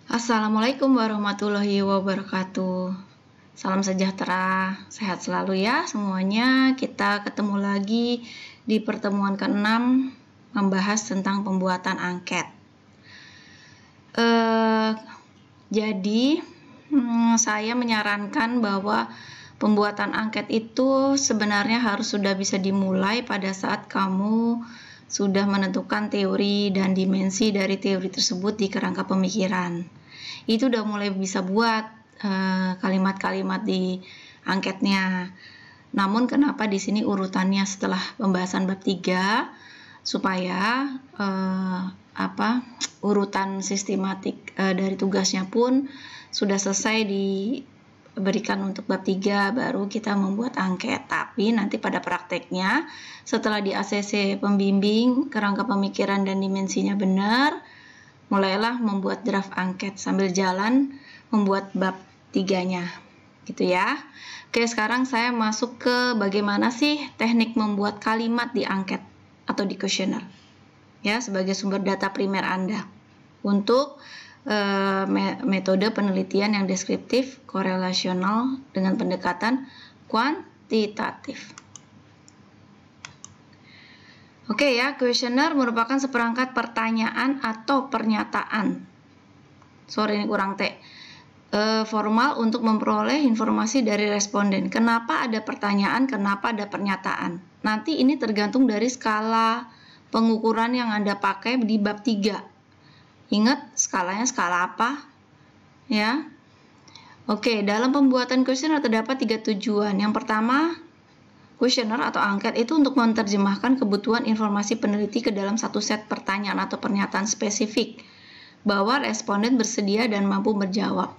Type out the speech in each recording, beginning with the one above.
Assalamualaikum warahmatullahi wabarakatuh. Salam sejahtera, sehat selalu ya semuanya. Kita ketemu lagi di pertemuan ke-6 membahas tentang pembuatan angket. Jadi saya menyarankan bahwa pembuatan angket itu sebenarnya harus sudah bisa dimulai pada saat kamu sudah menentukan teori dan dimensi dari teori tersebut di kerangka pemikiran. Itu udah mulai bisa buat kalimat-kalimat di angketnya. Namun kenapa di sini urutannya setelah pembahasan bab 3 supaya urutan sistematik dari tugasnya pun sudah selesai diberikan untuk bab 3 baru kita membuat angket. Tapi nanti pada prakteknya setelah di ACC pembimbing kerangka pemikiran dan dimensinya benar, mulailah membuat draft angket sambil jalan membuat bab 3-nya gitu ya. Oke, sekarang saya masuk ke bagaimana sih teknik membuat kalimat di angket atau di kuesioner ya, sebagai sumber data primer Anda untuk metode penelitian yang deskriptif korelasional dengan pendekatan kuantitatif. Oke ya, kuesioner merupakan seperangkat pertanyaan atau pernyataan. Sorry ini kurang T. Formal untuk memperoleh informasi dari responden. Kenapa ada pertanyaan, kenapa ada pernyataan? Nanti ini tergantung dari skala pengukuran yang Anda pakai di bab 3. Ingat skalanya skala apa? Ya. Oke, dalam pembuatan kuesioner terdapat 3 tujuan. Yang pertama, kuesioner atau angket itu untuk menerjemahkan kebutuhan informasi peneliti ke dalam satu set pertanyaan atau pernyataan spesifik bahwa responden bersedia dan mampu menjawab.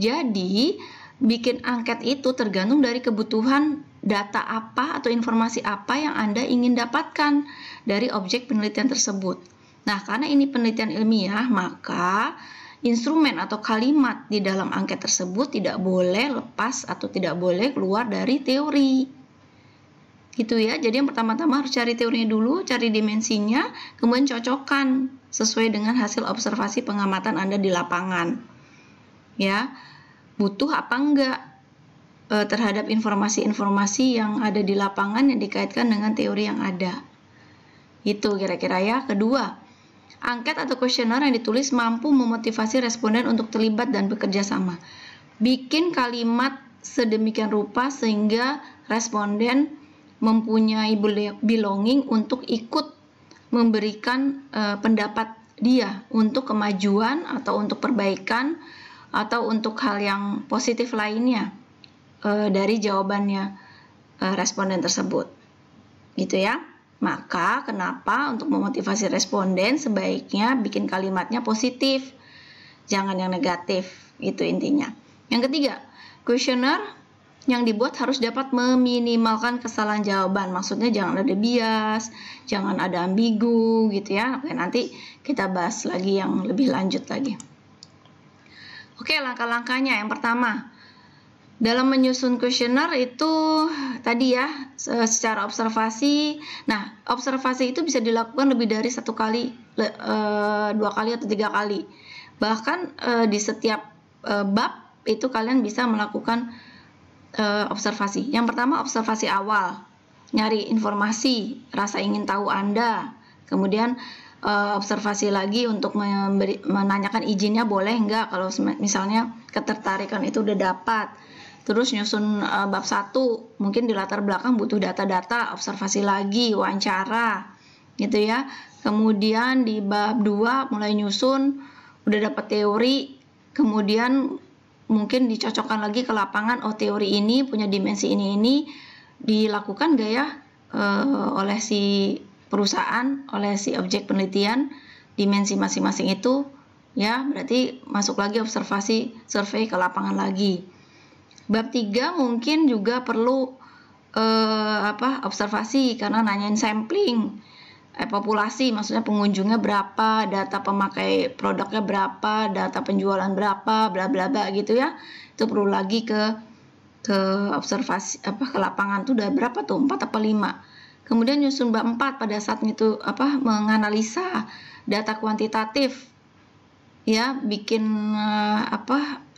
Jadi, bikin angket itu tergantung dari kebutuhan data apa atau informasi apa yang Anda ingin dapatkan dari objek penelitian tersebut. Nah, karena ini penelitian ilmiah, maka instrumen atau kalimat di dalam angket tersebut tidak boleh lepas atau tidak boleh keluar dari teori. Gitu ya. Jadi yang pertama-tama harus cari teorinya dulu, cari dimensinya, kemudian cocokkan sesuai dengan hasil observasi pengamatan Anda di lapangan. Ya, butuh apa enggak terhadap informasi-informasi yang ada di lapangan yang dikaitkan dengan teori yang ada. Itu kira-kira ya. Kedua, angket atau kuesioner yang ditulis mampu memotivasi responden untuk terlibat dan bekerja sama. Bikin kalimat sedemikian rupa sehingga responden mempunyai belonging untuk ikut memberikan pendapat dia untuk kemajuan atau untuk perbaikan atau untuk hal yang positif lainnya dari jawabannya responden tersebut gitu ya. Maka kenapa untuk memotivasi responden sebaiknya bikin kalimatnya positif, jangan yang negatif, itu intinya. Yang ketiga, kuesioner yang dibuat harus dapat meminimalkan kesalahan jawaban. Maksudnya jangan ada bias, jangan ada ambigu gitu ya. Oke, nanti kita bahas lagi yang lebih lanjut lagi. Oke, langkah-langkahnya. Yang pertama, dalam menyusun kuesioner itu tadi ya, secara observasi. Nah, observasi itu bisa dilakukan lebih dari 1 kali, 2 kali atau 3 kali. Bahkan di setiap bab itu kalian bisa melakukan observasi. Yang pertama, observasi awal, nyari informasi, rasa ingin tahu Anda. Kemudian observasi lagi untuk menanyakan izinnya boleh enggak kalau misalnya ketertarikan itu udah dapat. Terus nyusun bab 1, mungkin di latar belakang butuh data-data, observasi lagi, wawancara gitu ya. Kemudian di bab 2 mulai nyusun, udah dapat teori, kemudian mungkin dicocokkan lagi ke lapangan. Oh, teori ini punya dimensi ini dilakukan gak ya oleh si perusahaan, oleh si objek penelitian, dimensi masing-masing itu ya, berarti masuk lagi observasi, survei ke lapangan lagi. Bab 3 mungkin juga perlu observasi karena nanyain sampling populasi, maksudnya pengunjungnya berapa, data pemakai produknya berapa, data penjualan berapa, bla bla bla gitu ya. Itu perlu lagi ke observasi ke lapangan tuh udah berapa tuh, 4 atau 5. Kemudian nyusun bab 4 pada saat itu menganalisa data kuantitatif ya, bikin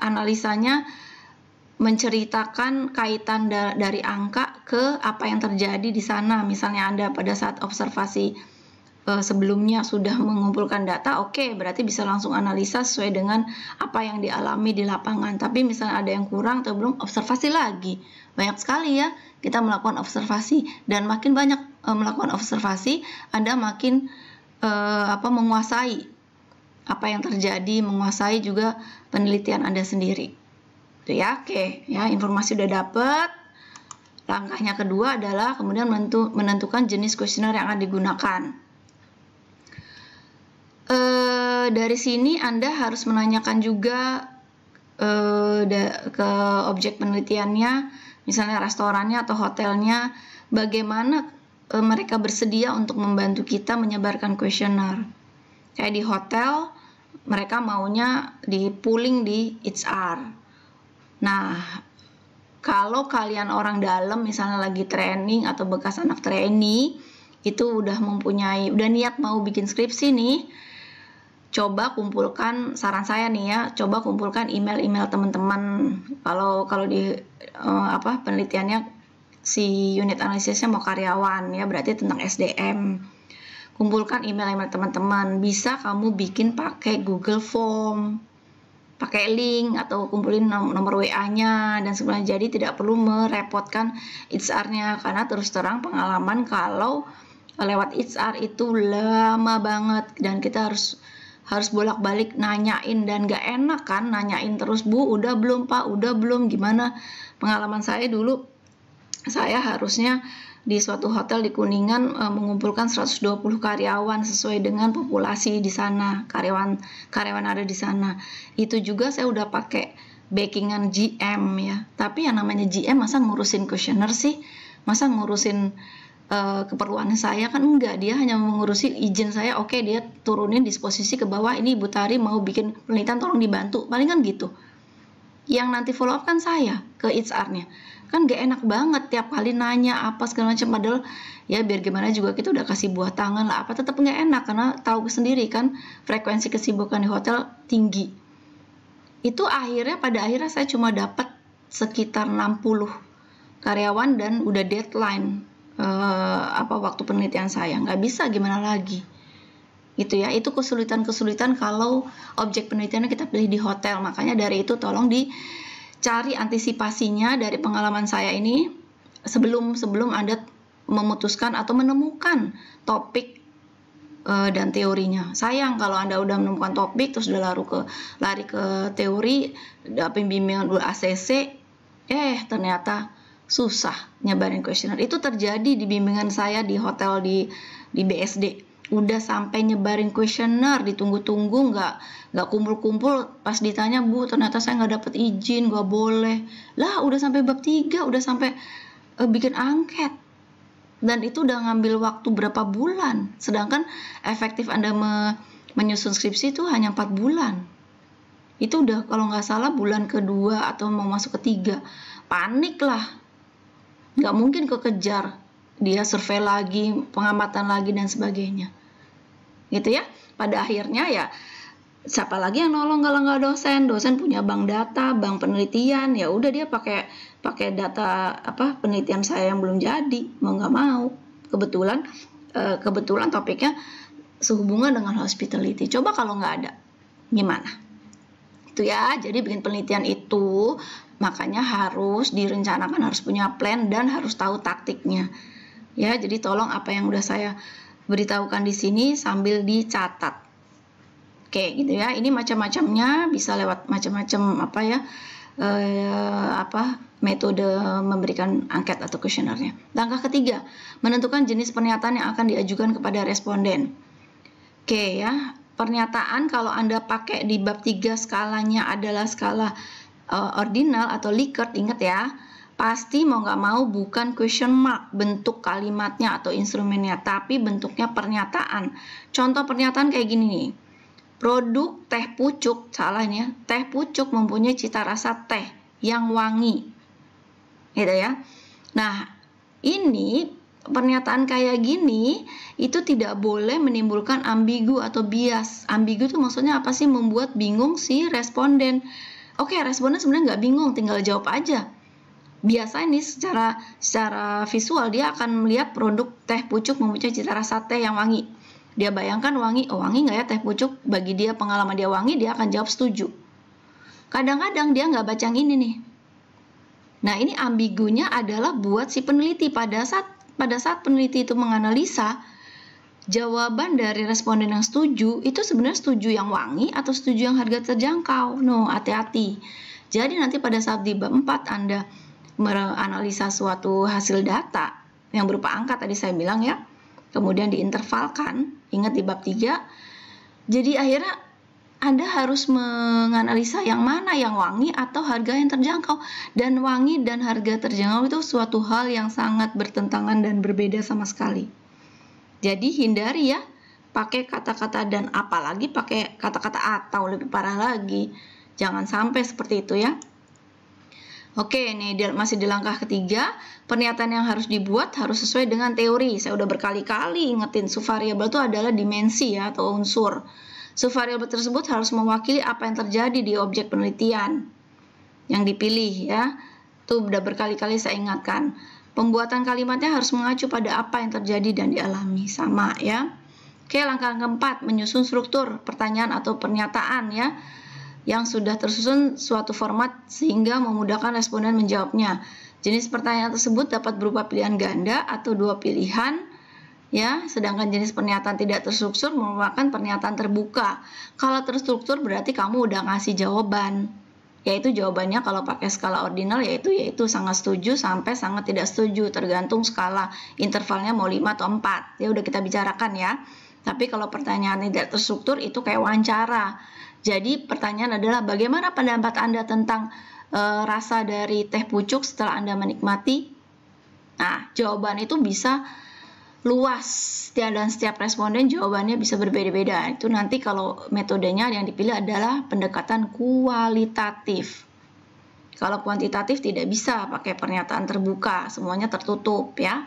analisanya menceritakan kaitan dari angka ke apa yang terjadi di sana. Misalnya Anda pada saat observasi sebelumnya sudah mengumpulkan data, oke, berarti bisa langsung analisa sesuai dengan apa yang dialami di lapangan. Tapi misalnya ada yang kurang atau belum, observasi lagi. Banyak sekali ya kita melakukan observasi, dan makin banyak melakukan observasi, Anda makin menguasai apa yang terjadi, menguasai juga penelitian Anda sendiri. Itu ya, oke, ya, informasi udah dapet. Langkahnya kedua adalah kemudian menentukan jenis kuesioner yang akan digunakan. Dari sini Anda harus menanyakan juga ke objek penelitiannya, misalnya restorannya atau hotelnya, bagaimana mereka bersedia untuk membantu kita menyebarkan kuesioner. Kayak di hotel, mereka maunya di pooling di HR. Nah, kalau kalian orang dalam, misalnya lagi training atau bekas anak trainee, itu udah niat mau bikin skripsi nih, coba kumpulkan, saran saya nih ya, coba kumpulkan email-email teman-teman. Kalau di penelitiannya si unit analisisnya mau karyawan ya, berarti tentang SDM. Kumpulkan email-email teman-teman. Bisa kamu bikin pakai Google Form, pakai link, atau kumpulin nomor WA-nya dan sebagainya. Jadi tidak perlu merepotkan HR-nya, karena terus terang pengalaman kalau lewat HR itu lama banget dan kita harus bolak-balik nanyain, dan gak enak kan nanyain terus, Bu udah belum Pak, udah belum, gimana. Pengalaman saya dulu, saya harusnya di suatu hotel di Kuningan mengumpulkan 120 karyawan sesuai dengan populasi di sana, karyawan ada di sana. Itu juga saya udah pakai backingan GM ya. Tapi yang namanya GM masa ngurusin kuesioner sih? Masa ngurusin keperluan saya? Kan enggak, dia hanya mengurusi izin saya. Oke, dia turunin disposisi ke bawah, ini Bu Tari mau bikin penelitian, tolong dibantu. Paling kan gitu. Yang nanti follow up kan saya ke HR-nya. Kan gak enak banget tiap kali nanya apa segala macam, padahal ya biar gimana juga kita udah kasih buah tangan lah, apa tetap gak enak karena tahu sendiri kan frekuensi kesibukan di hotel tinggi. Itu pada akhirnya saya cuma dapat sekitar 60 karyawan dan udah deadline waktu penelitian saya, nggak bisa, gimana lagi. Itu ya, itu kesulitan kalau objek penelitiannya kita pilih di hotel. Makanya dari itu tolong dicari antisipasinya dari pengalaman saya ini sebelum Anda memutuskan atau menemukan topik dan teorinya. Sayang kalau Anda udah menemukan topik terus udah lari ke teori, pembimbingan dulu ACC, ternyata susah nyebarin kuesioner. Itu terjadi di bimbingan saya di hotel di BSD. Udah sampai nyebarin kuesioner, ditunggu-tunggu, nggak kumpul-kumpul. Pas ditanya, Bu, ternyata saya nggak dapet izin, nggak boleh. Lah, udah sampai bab 3, udah sampai bikin angket. Dan itu udah ngambil waktu berapa bulan. Sedangkan efektif Anda menyusun skripsi itu hanya 4 bulan. Itu udah kalau nggak salah bulan kedua atau mau masuk ketiga. Panik lah. Nggak mungkin kekejar. Dia survei lagi, pengamatan lagi, dan sebagainya. Gitu ya. Pada akhirnya ya, siapa lagi yang nolong kalau nggak dosen? Dosen punya bank data, bank penelitian, ya udah dia pakai data penelitian saya yang belum jadi, mau nggak mau. Kebetulan topiknya sehubungan dengan hospitality. Coba kalau nggak ada, gimana? Itu ya. Jadi bikin penelitian itu makanya harus direncanakan, harus punya plan, dan harus tahu taktiknya. Ya, jadi tolong apa yang udah saya beritahukan di sini sambil dicatat. Oke, gitu ya. Ini macam-macamnya, bisa lewat macam-macam metode memberikan angket atau kuesionernya. Langkah ketiga, menentukan jenis pernyataan yang akan diajukan kepada responden. Oke ya, pernyataan kalau Anda pakai di bab 3 skalanya adalah skala ordinal atau Likert, ingat ya. Pasti mau nggak mau bukan question mark bentuk kalimatnya atau instrumennya, tapi bentuknya pernyataan. Contoh pernyataan kayak gini nih. Produk teh pucuk, salahnya, teh pucuk mempunyai cita rasa teh yang wangi. Gitu ya. Nah, ini pernyataan kayak gini itu tidak boleh menimbulkan ambigu atau bias. Ambigu itu maksudnya apa sih? Membuat bingung si responden. Oke, responden sebenarnya nggak bingung, tinggal jawab aja. Biasa ini secara visual dia akan melihat produk teh pucuk mempunyai cita rasa teh yang wangi. Dia bayangkan wangi, oh wangi nggak ya teh pucuk? Bagi dia pengalaman dia wangi, dia akan jawab setuju. Kadang-kadang dia nggak baca yang ini nih. Nah, ini ambigunya adalah buat si peneliti pada saat peneliti itu menganalisa jawaban dari responden yang setuju itu sebenarnya setuju yang wangi atau setuju yang harga terjangkau. No, hati-hati. Jadi nanti pada saat di bab 4 Anda menganalisa suatu hasil data yang berupa angka tadi saya bilang ya, kemudian diintervalkan, ingat di bab 3. Jadi akhirnya Anda harus menganalisa yang mana yang wangi atau harga yang terjangkau. Dan wangi dan harga terjangkau itu suatu hal yang sangat bertentangan dan berbeda sama sekali. Jadi hindari ya pakai kata-kata dan apalagi pakai kata-kata atau, lebih parah lagi. Jangan sampai seperti itu ya. Oke, ini masih di langkah ketiga. Pernyataan yang harus dibuat harus sesuai dengan teori. Saya udah berkali-kali ingetin subvariabel itu adalah dimensi ya atau unsur. Subvariabel tersebut harus mewakili apa yang terjadi di objek penelitian yang dipilih ya. Itu udah berkali-kali saya ingatkan. Pembuatan kalimatnya harus mengacu pada apa yang terjadi dan dialami. Sama ya. Oke, langkah keempat, menyusun struktur pertanyaan atau pernyataan ya, yang sudah tersusun suatu format sehingga memudahkan responden menjawabnya. Jenis pertanyaan tersebut dapat berupa pilihan ganda atau dua pilihan. Ya, sedangkan jenis pernyataan tidak terstruktur merupakan pernyataan terbuka. Kalau terstruktur berarti kamu udah ngasih jawaban. Yaitu jawabannya kalau pakai skala ordinal yaitu sangat setuju sampai sangat tidak setuju, tergantung skala intervalnya mau 5 atau 4. Ya udah kita bicarakan ya. Tapi kalau pertanyaan tidak terstruktur itu kayak wawancara. Jadi pertanyaan adalah bagaimana pendapat Anda tentang rasa dari teh pucuk setelah Anda menikmati? Nah, jawaban itu bisa luas dan setiap responden jawabannya bisa berbeda-beda. Itu nanti kalau metodenya yang dipilih adalah pendekatan kualitatif. Kalau kuantitatif tidak bisa pakai pernyataan terbuka, semuanya tertutup ya.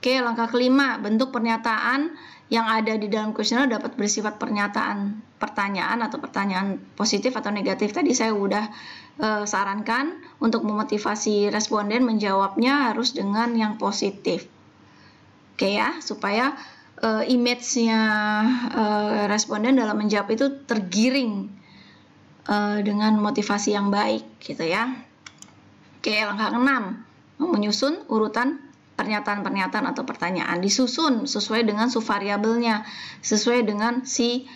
Oke, langkah kelima, bentuk pernyataan yang ada di dalam kuesioner dapat bersifat pertanyaan atau pertanyaan positif atau negatif. Tadi saya udah sarankan untuk memotivasi responden menjawabnya harus dengan yang positif. Oke ya, supaya image-nya responden dalam menjawab itu tergiring dengan motivasi yang baik gitu ya. Oke, langkah 6, menyusun urutan pernyataan-pernyataan atau pertanyaan. Disusun sesuai dengan subvariabelnya, sesuai dengan si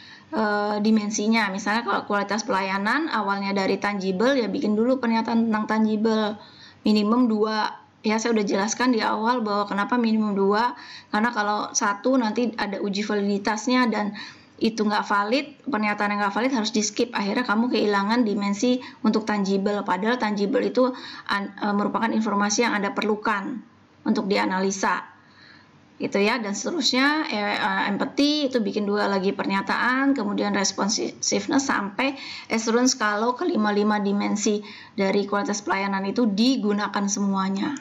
dimensinya. Misalnya kalau kualitas pelayanan awalnya dari tangible, ya bikin dulu pernyataan tentang tangible minimum 2. Ya, saya udah jelaskan di awal bahwa kenapa minimum 2, karena kalau 1 nanti ada uji validitasnya dan itu nggak valid, pernyataan yang nggak valid harus di skip, akhirnya kamu kehilangan dimensi untuk tangible, padahal tangible itu merupakan informasi yang Anda perlukan untuk dianalisa gitu ya, dan seterusnya. Empathy itu bikin 2 lagi pernyataan, kemudian responsiveness sampai assurance kalau kelima dimensi dari kualitas pelayanan itu digunakan semuanya.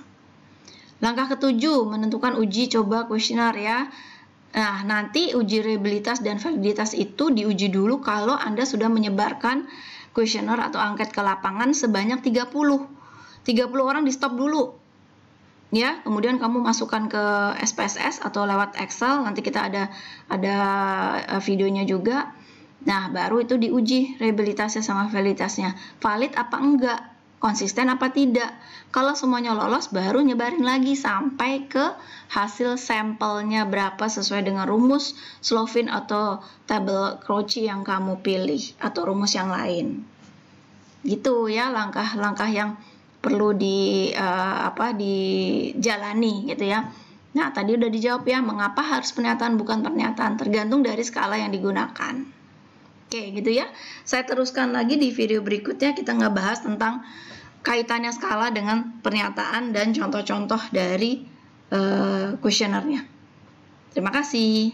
Langkah ketujuh, menentukan uji coba kuesioner ya. Nah, nanti uji reliabilitas dan validitas itu diuji dulu kalau Anda sudah menyebarkan kuesioner atau angket ke lapangan sebanyak 30 orang di stop dulu. Ya, kemudian kamu masukkan ke SPSS atau lewat Excel, nanti kita ada videonya juga. Nah, baru itu diuji reliabilitasnya sama validitasnya. Valid apa enggak? Konsisten apa tidak? Kalau semuanya lolos, baru nyebarin lagi sampai ke hasil sampelnya berapa sesuai dengan rumus Slovin atau tabel Cauchy yang kamu pilih atau rumus yang lain. Gitu ya, langkah-langkah yang perlu dijalani gitu ya. Nah, tadi udah dijawab ya, mengapa harus pernyataan bukan pernyataan, tergantung dari skala yang digunakan. Oke, gitu ya. Saya teruskan lagi di video berikutnya, kita ngebahas tentang kaitannya skala dengan pernyataan dan contoh-contoh dari kuesionernya. Terima kasih.